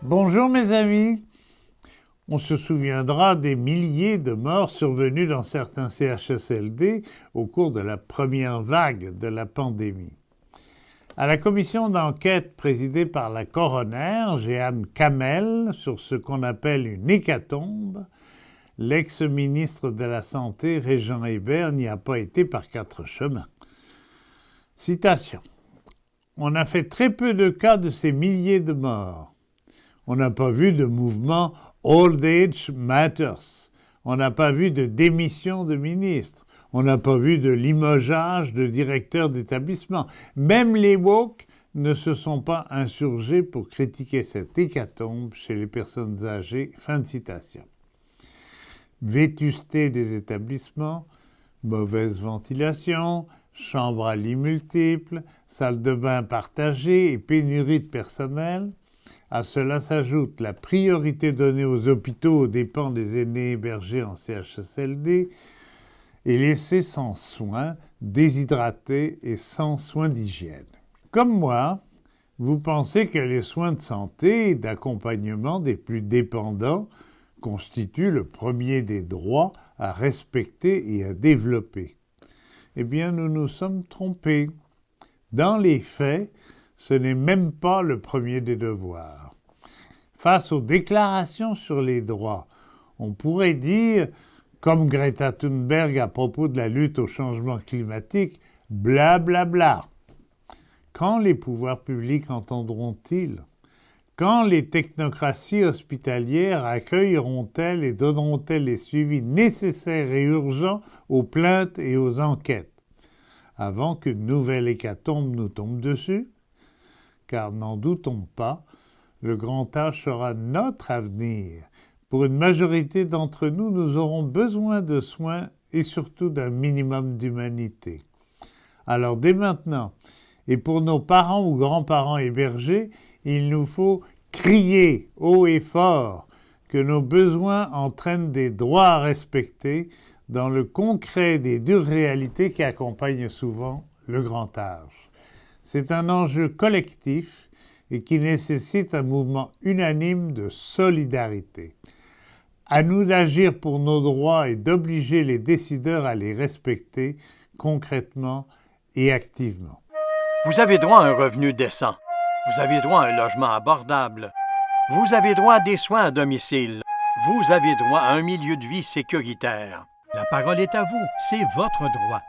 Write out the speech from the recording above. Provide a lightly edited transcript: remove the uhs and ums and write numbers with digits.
Bonjour mes amis. On se souviendra des milliers de morts survenus dans certains CHSLD au cours de la première vague de la pandémie. À la commission d'enquête présidée par la coroner Jeanne Kamel sur ce qu'on appelle une hécatombe, l'ex-ministre de la Santé Régent Hébert n'y a pas été par quatre chemins. Citation. On a fait très peu de cas de ces milliers de morts. On n'a pas vu de mouvement « Old Age Matters ». On n'a pas vu de démission de ministres. On n'a pas vu de limogeage de directeurs d'établissement. Même les woke ne se sont pas insurgés pour critiquer cette hécatombe chez les personnes âgées. Fin de citation. Vétusté des établissements, mauvaise ventilation, chambres à lits multiples, salles de bain partagées et pénurie de personnel. À cela s'ajoute la priorité donnée aux hôpitaux aux dépens des aînés hébergés en CHSLD et laissés sans soins, déshydratés et sans soins d'hygiène. Comme moi, vous pensez que les soins de santé et d'accompagnement des plus dépendants constituent le premier des droits à respecter et à développer. Eh bien, nous nous sommes trompés. Dans les faits, ce n'est même pas le premier des devoirs. Face aux déclarations sur les droits, on pourrait dire, comme Greta Thunberg à propos de la lutte au changement climatique, blablabla. Bla bla. Quand les pouvoirs publics entendront-ils? Quand les technocraties hospitalières accueilleront-elles et donneront-elles les suivis nécessaires et urgents aux plaintes et aux enquêtes, avant qu'une nouvelle hécatombe nous tombe dessus? Car n'en doutons pas, le grand âge sera notre avenir. Pour une majorité d'entre nous, nous aurons besoin de soins et surtout d'un minimum d'humanité. Alors dès maintenant, et pour nos parents ou grands-parents hébergés, il nous faut crier haut et fort que nos besoins entraînent des droits à respecter dans le concret des dures réalités qui accompagnent souvent le grand âge. C'est un enjeu collectif et qui nécessite un mouvement unanime de solidarité. À nous d'agir pour nos droits et d'obliger les décideurs à les respecter concrètement et activement. Vous avez droit à un revenu décent. Vous avez droit à un logement abordable. Vous avez droit à des soins à domicile. Vous avez droit à un milieu de vie sécuritaire. La parole est à vous. C'est votre droit.